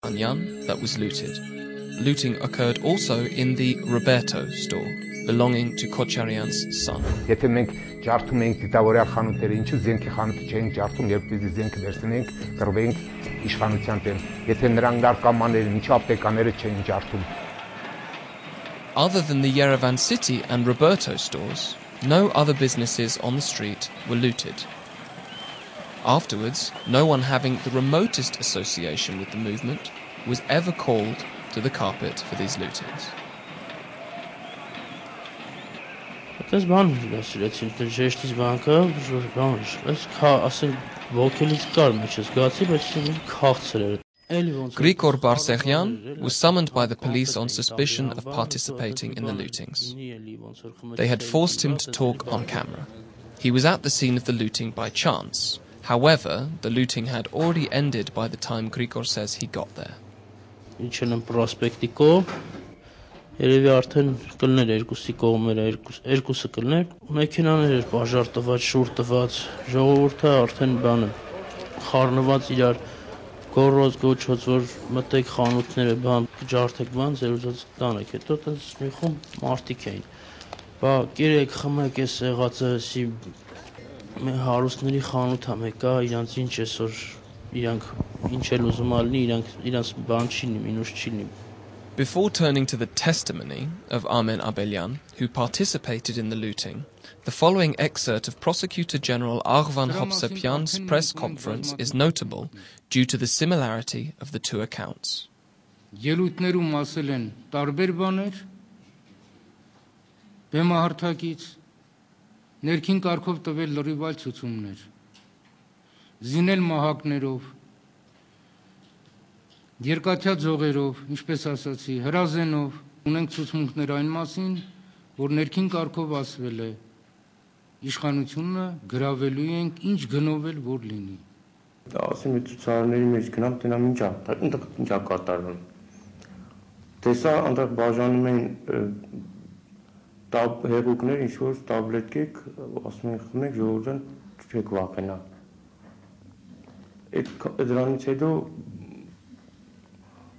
Anyan that was looted. Looting occurred also in the Roberto store, belonging to Kocharyan's son. Եթե մենք ջարդում ենք դիտավորյալ խանութները, ինչու զենքի խանութը չէինք ջարդում, երբ պիտի զենքը վերցնենք, կռվենք իշխանության դեմ։ Եթե նրանք նարկոմաններ, ինչու ապտեկաները չէին ջարդում։ Other than the Yerevan city and Roberto stores, no other businesses on the street were looted. Afterwards, no one having the remotest association with the movement was ever called to the carpet for these lootings. Grigor Barsegyan was summoned by the police on suspicion of participating in the lootings. They had forced him to talk on camera. He was at the scene of the looting by chance. However, the looting had already ended by the time Grigor says he got there. Երևի արդեն կլներ երկուսի կողմերը, երկուսը կլներ, մեքենաներ էր բաժար տված, շուր տված, ժողովուրդը արդեն բանը խառնված իրար գոռոց գոչոց, որ մտեք խանութները, բան ջարդեք, բան ձեր ուզած տանեք, հետո տենց մի խումբ մարդիկ էին։ Բա կերեք խմեք էս եղածը, սի հարուստների խանութ ա մեկա, իրանց ինչ էսօր, իրանք ինչ էլ ուզում ալնի, իրանց բան չի լինի, մինուս չի լինի։ Before turning to the testimony of Armen Abelyan, who participated in the looting, the following excerpt of Prosecutor General Arvan Hovsepian's press conference is notable due to the similarity of the two accounts. Ելույթներում ասել են տարբեր բաներ, բեմահարթակից, ներքին կարգով տվել լրիվ այլ ցուցումներ, զինել մահակներով, երկաթյա ձողերով, ինչպես ասացի, հրազենով, ունենք ցուցմունքներ այն մասին, որ ներքին կարգով ասվել է, իշխանությունը գրավելու ենք, ինչ գնով էլ որ լինի։ Ասեմ այդ ցուցարարների մեջ գնամ, տենամ ինչա կատարվում։ Տեսա այնտեղ բաժանում են հեղուկներ, ինչ որ տաբլետ կեք, ասում են խմեք, ժողովուրդն չեք վախենա։ Այդ դրանից հետո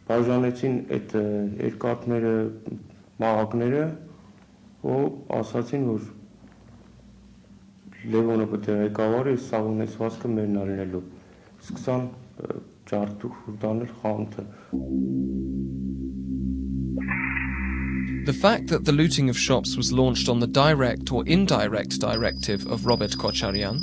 բաժանեցին այդ երկաթները, մահակները, ու ասացին, որ Լևոնը պետք է ղեկավարը սաղ ունեցվածքը մերն արնելու։ Սկսան ջարդու խուրդանել խանութը։ The fact that the looting of shops was launched on the direct or indirect directive of Robert Kocharyan,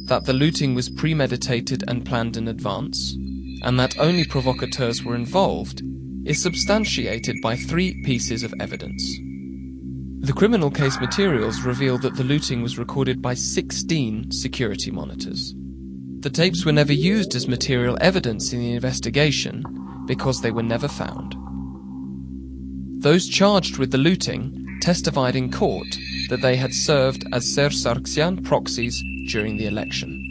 that the looting was premeditated and planned in advance, and that only provocateurs were involved, is substantiated by three pieces of evidence. The criminal case materials reveal that the looting was recorded by 16 security monitors. The tapes were never used as material evidence in the investigation because they were never found. Those charged with the looting testified in court that they had served as Serge Sargsyan proxies during the election.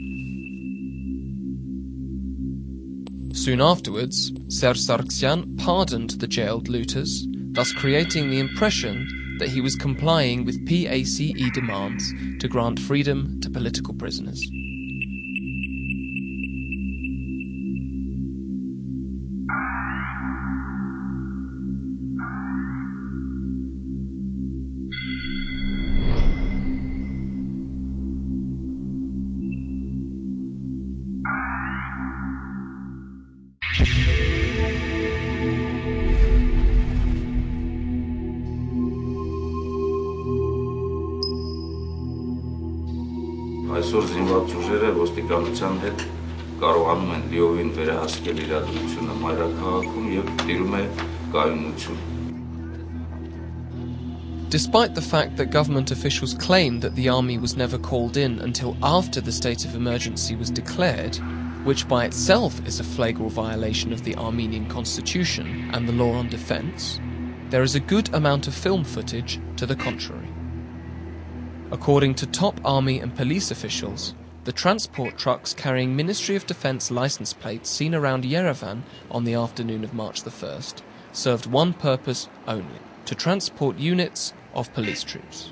Soon afterwards, Serge Sargsyan pardoned the jailed looters, thus creating the impression that he was complying with PACE demands to grant freedom to political prisoners. Այսօր զինված ուժերը ոստիկանության հետ կարողանում են լիովին վերահսկել իրադրությունը մայրաքաղաքում եւ տիրում է կայունություն. Despite the fact that government officials claimed that the army was never called in until after the state of emergency was declared, which by itself is a flagrant violation of the Armenian constitution and the law on defense, there is a good amount of film footage to the contrary. According to top army and police officials, the transport trucks carrying Ministry of Defence licence plates seen around Yerevan on the afternoon of March the 1st served one purpose only: to transport units of police troops.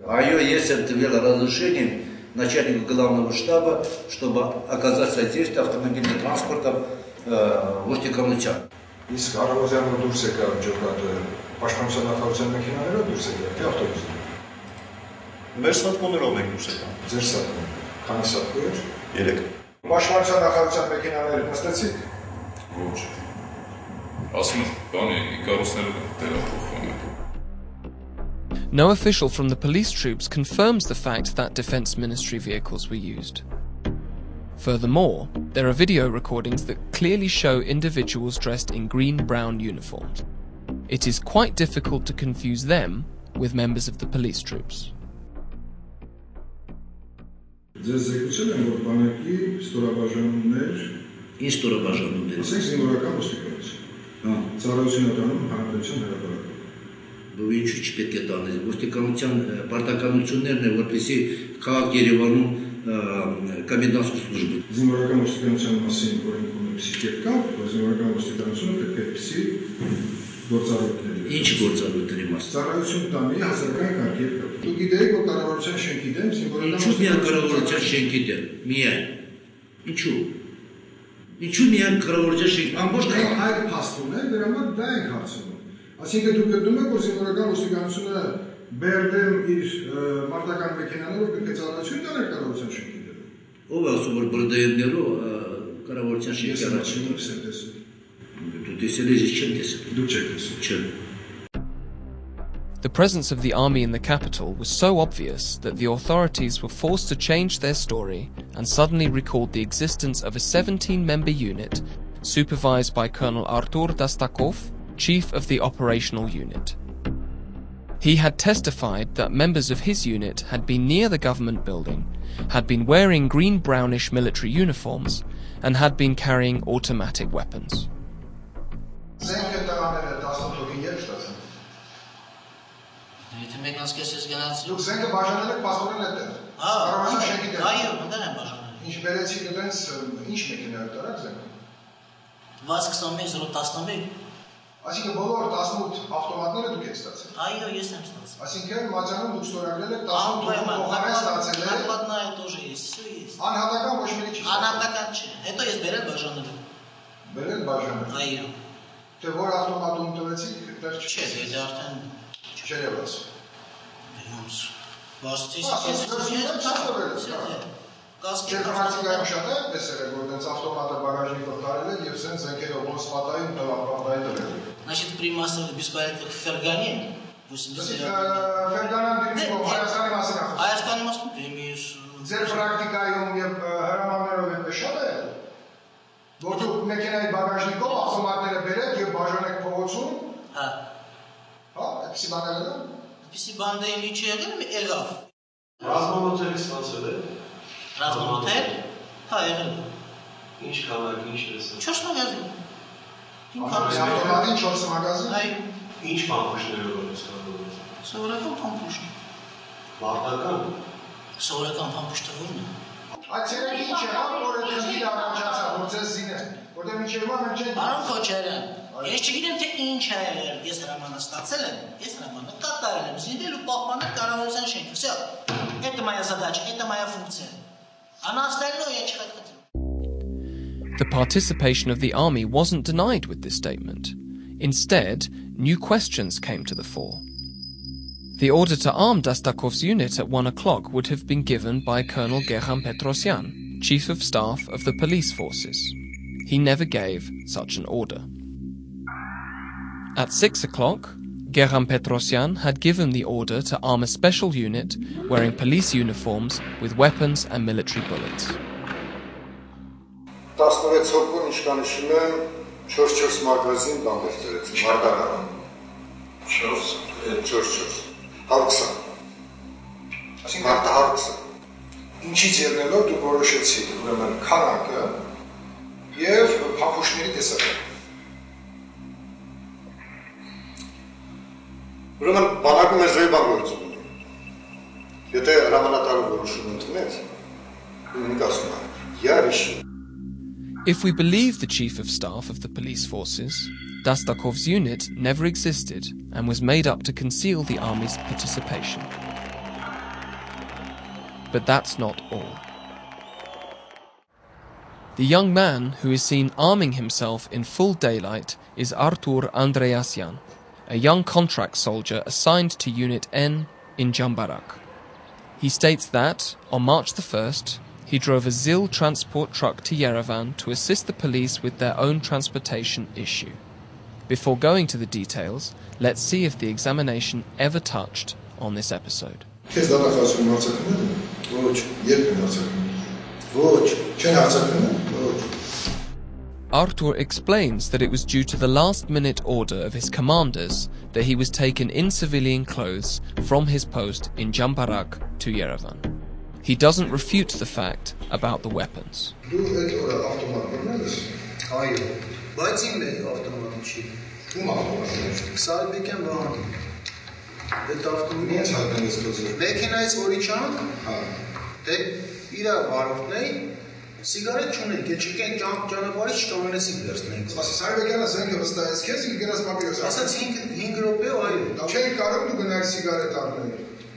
Есть разрешение начальника главного штаба, чтобы оказать содействие автомобильным транспортом ոստիկանության։ Իսկ Արավազյանը դուրս եկավ ջոկատը պաշտպանության նախարարության մեքենաներով դուրս եկավ, թե ավտոբուսով։ Մեր սատկոներով մենք դուրս եկան։ Ձեր սատկոն։ Քանի սատկո էր։ 3։ Պաշտպանության նախարարության մեքենաները նստեցիք։ Ոչ։ Ասում եմ, բանի, կառույցները տեղափոխվում են։ No official from the police troops confirms the fact that Defense Ministry vehicles were used. Furthermore, there are video recordings that clearly show individuals dressed in green-brown uniforms. It is quite difficult to confuse them with members of the police troops. Ձեզ զեկուցել են, որ բանակի ստորաբաժանումներ Ստորաբաժանումներ։ ասենք զինվորական ոստիկանություն։ Ծառայություն ատանում հանրապետության հրապարակում։ Բու ինչու չպետք է տանել ոստիկանության պարտականություններն է, որպեսզի քաղաք Երևանում կոմենդանտскую службу։ Զինվորական ոստիկանության մասին օրենքում էսի կերպ կա, որ զինվորական ոստիկանությունը պետք է էսի գործառույթներ։ Ինչ գործառույթների մաս։ Ծառայություն տանի հասարակական կարգեր կա։ Դուք գիտեք, որ կառավարության շենքի դեմ զինվորական Ինչու միայն կառավարության շենքի դեմ։ Միայն։ Ինչու։ Ինչու միայն կառավարության շենքի ամբողջ մենք այդ փաստում ենք, դրա համար դա ենք հարցնում։ Այսինքն դուք գտնում եք, որ զինվորական ոստիկանությունը Բերդեմ իր մարտական մեքենաներով պետք է ծառայություն տաներ կառավարության շենքի դեմ։ Ով ասում որ բրդեյներով կառավարության շենքի առաջին տեսնում։ Դու տեսել ես չեմ տեսել։ Դու չեք տեսել։ Չեմ։ The presence of the army in the capital was so obvious that the authorities were forced to change their story and suddenly recalled the existence of a 17-member unit supervised by Colonel Artur Dastakov, chief of the operational unit. He had testified that members of his unit had been near the government building, had been wearing green-brownish military uniforms, and had been carrying automatic weapons. Եթե մենք ասկեսես գնացի։ Դուք զենքը բաժանել եք պասպորտն այդտեղ։ Կառավարության շենքի դեմ։ Այո, ընդդեմ եմ բաժանել։ Ինչ բերեցիք այդտենց ինչ մեքենայով տարաք զենքը։ 621-011։ Այսինքն բոլոր 18 ավտոմատները դուք եք ստացել։ Այո, ես եմ ստացել։ Այսինքն Մատյանում դուք ստորագրել եք 18 փոխարեն ստացել եք։ Накладная тоже есть, все есть։ Անհատական ոչ մեկի չի։ Անհատական չէ։ Հետո ես բերել բաժանել եմ։ Բերել բաժանել։ Այո։ Թե որ ավտոմատում տվեցիք, այդտեղ Չէ, դա արդեն չերևաց։ ոնց։ Բաստից Ձեր պրակտիկայում շատ է տեսել եք, որ դենց ավտոմատը բագաժնիկով տարել եք և սենց զենքերով ոնց պատային տվապրավդայի տվել եք։ Значит, при массовых беспорядках в Фергане, 80 Ֆերգանան դիմիով Հայաստանի մասին ախոս։ Հայաստանի մասին դիմիս։ Ձեր պրակտիկայում և հրամաններով եք շատ է, որ դուք մեքենայի բագաժնիկով ավտոմատները բերեք և բաժանեք փողոցում։ Հա։ Հա, այդպիսի բան եղել է։ Այդպիսի բանդայի մի չի եղել, ելավ։ Ռազմամոթելի ստացել է։ Ռազմամոթել։ Հա, եղել։ Ինչ քանակ, ինչ տեսել։ 4 մագազին։ Ավտոմատին 4 մագազին։ Այո։ Ինչ փամփուշտներով է ստացել։ Սովորական փամփուշտ։ Մարտական։ Սովորական փամփուշտը ո՞րն է։ Այդ ցերեկի ինչ եղավ, որ այդ խնդիրը առաջացավ, որ ձեզ զինեն, որտեղ մինչև հիմա մենք չենք։ Պարոն Քոչարյան, ես չգիտեմ թե ինչ է եղել, ես հրամանը ստացել եմ, ես հրամանը կատարել եմ, զինել ու պահպանել կառավարության շենքը, всё. Это моя задача, это моя функция. А на остальное я чихать хотел. The participation of the army wasn't denied with this statement. Instead, new questions came to the fore. The order to arm Dastakov's unit at 1 o'clock would have been given by Colonel Gerham Petrosyan, Chief of Staff of the police forces. He never gave such an order. At 6 o'clock, Gerham Petrosyan had given the order to arm a special unit wearing police uniforms with weapons and military bullets. 16 հոգուն իշխանություն է 4-4 մագազին բան վերցրեց, մարտական։ 4-4։ Հարկսա։ Այսինքն մարտա հարկսա։ Ինչից ելնելով դուք որոշեցիք, ուրեմն քանակը եւ փամփուշտների տեսակը։ Ուրեմն բանակում է զոյ բան գործում։ Եթե հրամանատարը որոշում ընդունեց, ինքն ասում է, «Я решил». If we believe the Chief of Staff of the police forces, Dastakov's unit never existed and was made up to conceal the army's participation. But that's not all. The young man who is seen arming himself in full daylight is Artur Andreasyan, a young contract soldier assigned to Unit N in Jambarak. He states that, on March the 1st, he drove a ZIL transport truck to Yerevan to assist the police with their own transportation issue. Before going to the details, let's see if the examination ever touched on this episode. Artur explains that it was due to the last-minute order of his commanders that he was taken in civilian clothes from his post in Jambarak to Yerevan. He doesn't refute the fact about the weapons. Sigaret չունենք, չկեն ճանապարհի չկամենացիք վերցնենք։ Սարբեկյանը զենքը վստահեց քեզ, ինքը գնաց պապիրոս։ Ասաց 5 րոպե, այո։ Չէի կարող դու գնաս սիգարետ առնել։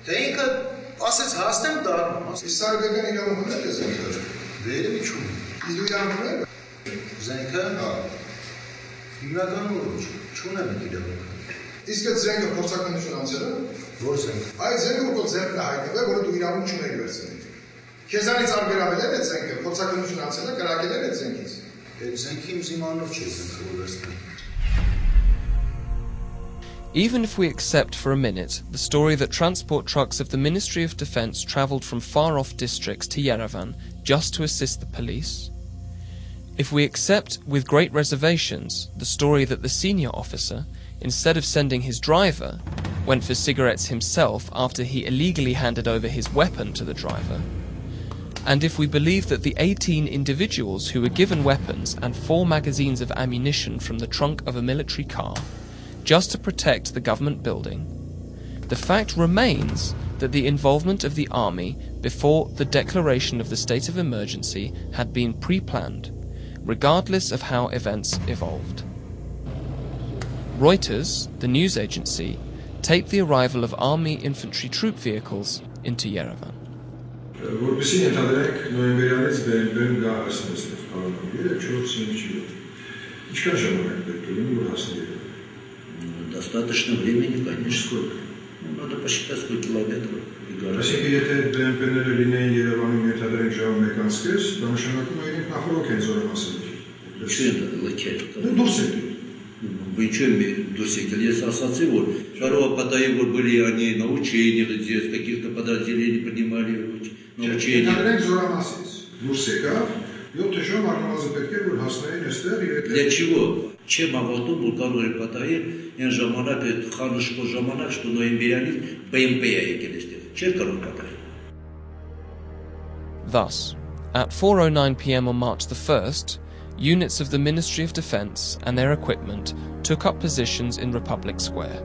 Դե ինքը ասաց հաստեմ դառնում։ Իսկ Սարբեկյանը իրավունք ուներ է զենքը։ Վերևի չունի։ Իսկ դու իրավունք ուներ։ Զենքը։ Հա։ Հիմնականում ոչ, չունեմ այդ իրավունքը։ Իսկ այդ զենքը փորձականություն անցել է։ Որ զենք։ Այդ զենքը ու քո ձեռքն է հայտնվել, որը դու իրավունք չունես վերցնել։ Քեզանից արգելաբել են այդ զենքը, փորձականություն անցել է, կրակել են այդ զենքից։ Այդ զենքի իմ զիմանով չի զենքը որ վերցնել։ Even if we accept for a minute the story that transport trucks of the Ministry of Defence travelled from far-off districts to Yerevan just to assist the police, if we accept with great reservations the story that the senior officer, instead of sending his driver, went for cigarettes himself after he illegally handed over his weapon to the driver, and if we believe that the 18 individuals who were given weapons and 4 magazines of ammunition from the trunk of a military car, just to protect the government building, the fact remains that the involvement of the army before the declaration of the state of emergency had been pre-planned, regardless of how events evolved. Reuters, the news agency, taped the arrival of army infantry troop vehicles into Yerevan. Որպեսզի ընդհանրենք նոյեմբերյանից բերեն գա ասնստով կառավարները 4-5 չիլո։ Ինչքան ժամանակ պետք է լինի որ հասնի Երևան։ Достаточно времени, конечно. Сколько? Надо посчитать сколько километров. Այսինքն եթե BMP-ները լինեին Երևանում ընդհանրենք ժամը 1:30, դա նշանակում է իրենք նախորոք են զորամասել։ Ինչու են լքել։ Դուրս եկել։ Ինչու են դուրս եկել։ Ես ասացի որ կարող է պատահի որ были они на учениях здесь, каких-то подразделений принимали учения. Ընդհանրենք զորամասից դուրս եկավ, 7 ժամ առնվազն պետք է որ հասնեին այստեղ եւ Для чего? Чем հավատում որ կարող է պատահի այն ժամանակ այդ խանուշկո ժամանակ что նոյեմբերյանից BMP-ը եկել այստեղ։ Չէր կարող պատահի։ Thus, at 4:09 p.m. on March the 1st, units of the Ministry of Defence and their equipment took up positions in Republic Square.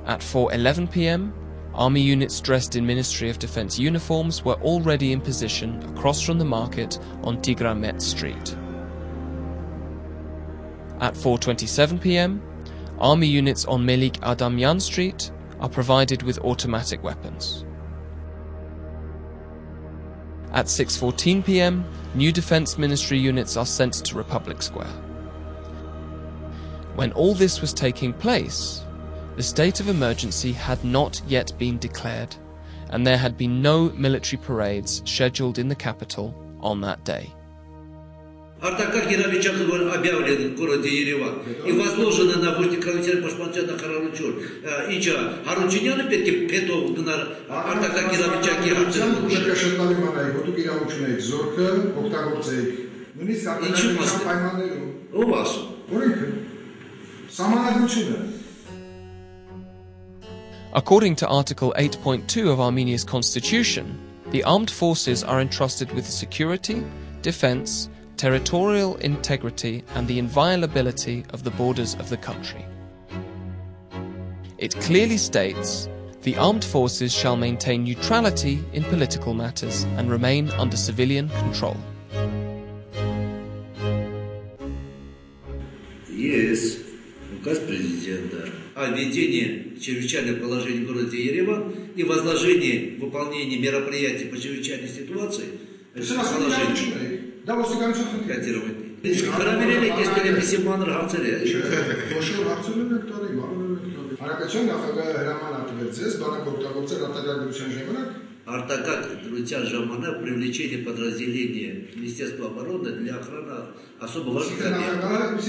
At 4:11 p.m, army units dressed in Ministry of Defence uniforms were already in position across from the market on Tigramet Street. At 4:27 p.m, army units on Melik Adamyan Street are provided with automatic weapons. At 6:14 p.m, new Defence Ministry units are sent to Republic Square. When all this was taking place, the state of emergency had not yet been declared, and there had been no military parades scheduled in the capital on that day. Արտակարգ իրավիճակը որ объявлен в городе Երևան и возложено на Ոստիկանության պաշտպանության նախարարություն ինչը Հարությունյանը պետք է պետով գնար արտակարգ իրավիճակի հարցերով պետք է շտաբի մանայի որ դուք իրավունք ունեք զորքը օգտագործեիք նույնիսկ արտակարգ պայմաններում ով ասում օրենքը սահմանադրությունը. According to Article 8.2 of Armenia's constitution, the armed forces are entrusted with the security, defence, territorial integrity and the inviolability of the borders of the country. It clearly states, the armed forces shall maintain neutrality in political matters and remain under civilian control. Есть указ президента о введении чрезвычайного положения в городе Ереван и возложении выполнения мероприятий по чрезвычайной ситуации Դա ոստիկանություն խնդիր։ Հրավիրել եք այս տելեպիսի մանր հարցեր է։ Ոչ հարցերն եք տարի, մանր եք տարի։ Հանրապետության նախագահը հրաման ատվեց ձեզ, բանակ օգտագործել արտակարգության ժամանակ։ Արտակարգ դրության ժամանակ привлечение подразделения Министерства обороны для охраны особо важных объектов.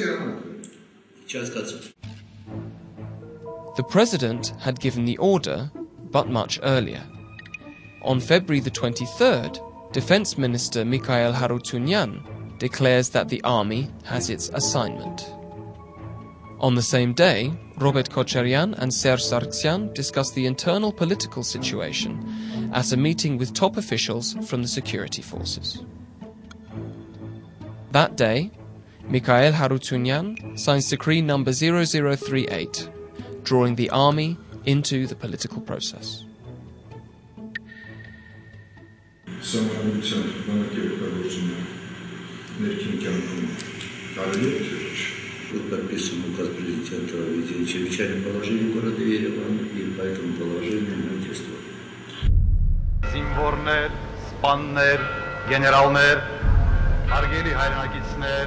The president had given the order, but much earlier. On February the 23rd, Defense Minister Mikhail Harutyunyan declares that the army has its assignment. On the same day, Robert Kocharyan and Serge Sargsyan discuss the internal political situation at a meeting with top officials from the security forces. That day, Mikhail Harutyunyan signs decree number 0038, drawing the army into the political process. Подписан указ президента о введении чрезвычайного положения в городе Ереван, и по этому положению мы действуем. Զինվորներ, սպաններ, գեներալներ, հարգելի հայրենակիցներ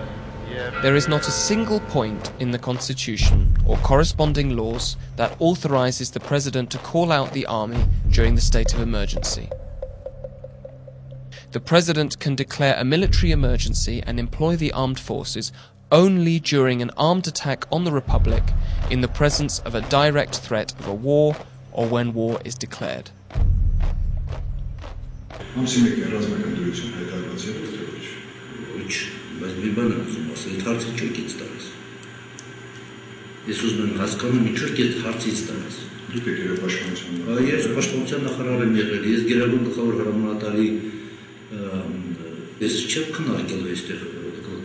եւ There is not a single point in the constitution or corresponding laws that authorizes the president to call out the army during the state of emergency. The president can declare a military emergency and employ the armed forces only during an armed attack on the Republic in the presence of a direct threat of a war or when war is declared.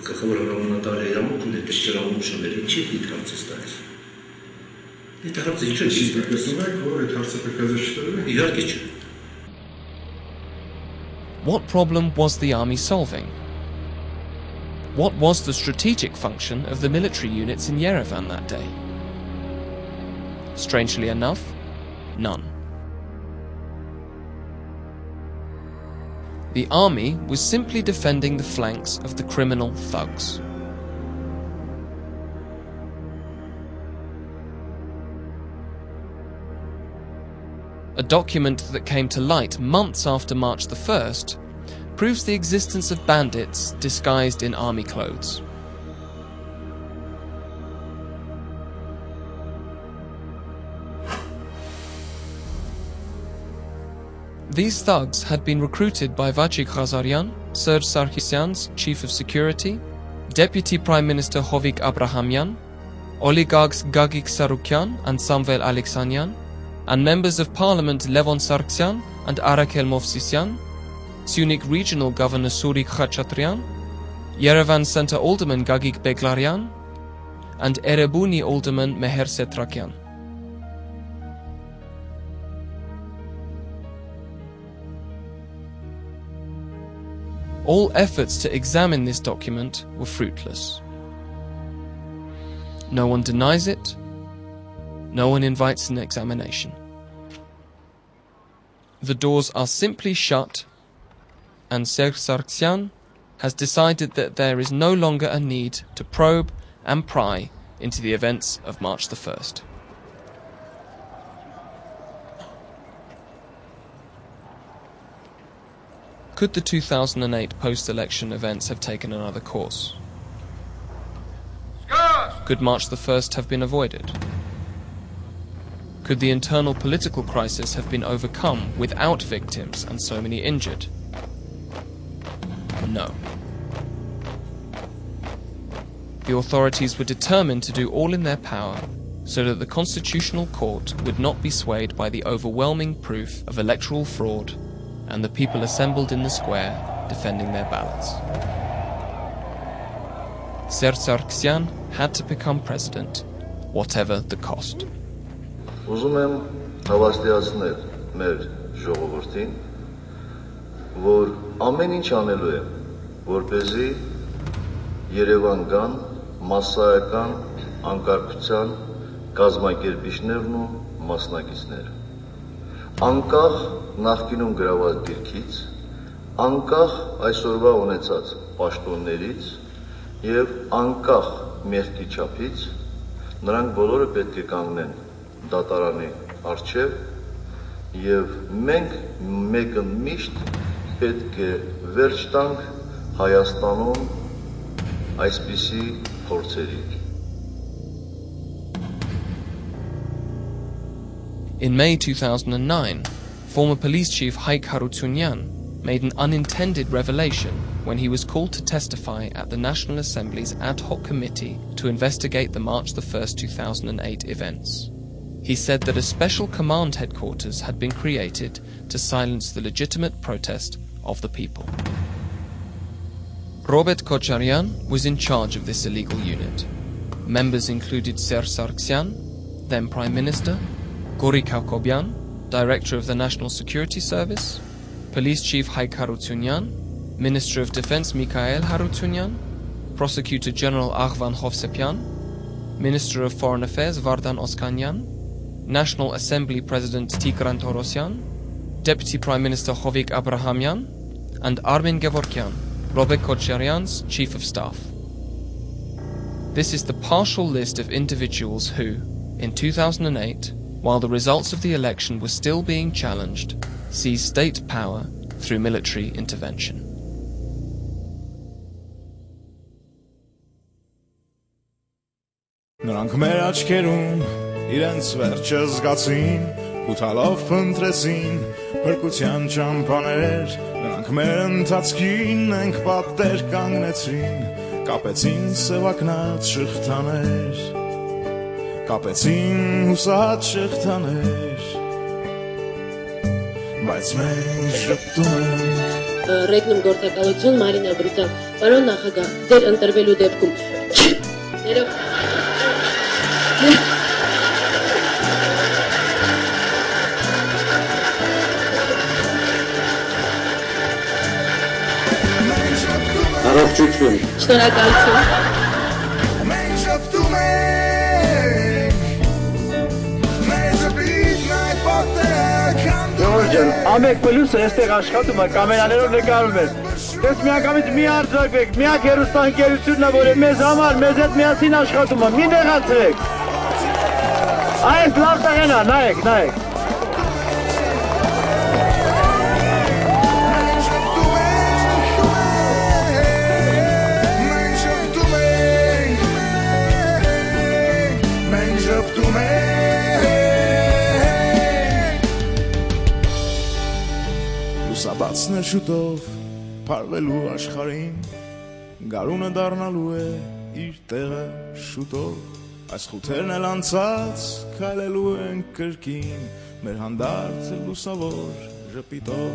Գլխավոր հրամանատարը իրավունք ունի դժգրավում շները, ինչի՞ դիտ հարցես տալիս։ Դիտ հարցը ինչու՞ չի տալիս։ Տեսնեք, որ այդ հարցը պետք է զշտել։ Իհարկե չէ։ What problem was the army solving? What was the strategic function of the military units in Yerevan that day? Strangely enough, none. The army was simply defending the flanks of the criminal thugs. A document that came to light months after March the 1st proves the existence of bandits disguised in army clothes. These thugs had been recruited by Vachik Ghazaryan, Serge Sarkisyan's chief of security, Deputy Prime Minister Hovik Abrahamyan, oligarchs Gagik Sarukyan and Samvel Aleksanyan, and members of parliament Levon Sargsyan and Arakel Movsisyan, Syunik regional governor Surik Khachatryan, Yerevan Center alderman Gagik Beglaryan, and Erebuni alderman Meher Setrakyan. All efforts to examine this document were fruitless. No one denies it, no one invites an examination. The doors are simply shut, and Serge Sargsyan has decided that there is no longer a need to probe and pry into the events of March the 1st. Could the 2008 post-election events have taken another course? Could March the 1st have been avoided? Could the internal political crisis have been overcome without victims and so many injured? No. The authorities were determined to do all in their power so that the Constitutional Court would not be swayed by the overwhelming proof of electoral fraud and the people assembled in the square defending their ballots. Serge Sargsyan had to become president, whatever the cost. Ուզում եմ հավաստիացնել մեր ժողովրդին, որ ամեն ինչ անելու եմ, որպեսզի Երևան գան մասսայական անկարգության կազմակերպիչներն ու մասնակիցները։ Անկախ նախկինում գրաված դիրքից, անկախ այսօրվա ունեցած պաշտոններից եւ անկախ մեղքի չափից նրանք բոլորը պետք է կանգնեն դատարանի առջև եւ մենք մեկը միշտ պետք է վերջ տանք Հայաստանում այսպիսի փորձերի. In May 2009, former police chief Haik Harutyunyan made an unintended revelation when he was called to testify at the National Assembly's ad hoc committee to investigate the March 1st, 2008 events. He said that a special command headquarters had been created to silence the legitimate protest of the people. Robert Kocharyan was in charge of this illegal unit. Members included Serge Sargsyan, then Prime Minister, Gori Kaukobyan, Director of the National Security Service, Police Chief Haik Harutyunyan, Minister of Defense Mikhail Harutyunyan, Prosecutor General Aghvan Hovsepian, Minister of Foreign Affairs Vardan Oskanyan, National Assembly President Tigran Torosyan, Deputy Prime Minister Hovik Abrahamyan, and Armen Gevorkyan, Robert Kocharyan's Chief of Staff. This is the partial list of individuals who, in 2008, while the results of the election were still being challenged, seized state power through military intervention. Նրանք մեր աչքերում իրենց վերջը զգացին, ուտալով փնտրեցին փրկության ճամփաներ, նրանք մեր ընթացքին ենք պատեր կանգնեցին, կապեցին սևակնած շղթաներ, կապեցին հուսած շղթաներ, բայց մենք շփտում ենք Ռեգնում գործակալություն Մարինա Բրիտան, պարոն նախագահ, ձեր ընտրվելու դեպքում Առողջություն։ Շնորհակալություն։ Մենք շփտում ենք Մեր ժպիտն այդ պատերը Ժողովուրդ ջան, ամեն պլյուսը այստեղ աշխատում է, կամերաներով նկարում է։ Դες միանգամից մի արձակվեք, միակ հեռուստաընկերությունն է, որ մեզ համար, մեզ հետ միասին աշխատում է, մի նեղացրեք։ Այս լավ տեղն է, նայեք, նայեք։ Լուսաբացն է շուտով Փարվելու աշխարհին Գարունը դառնալու է իր տեղը շուտով Այս խութերն էլ անցած քայլելու են կրկին Մեր հանդարտ լուսավոր ժպիտով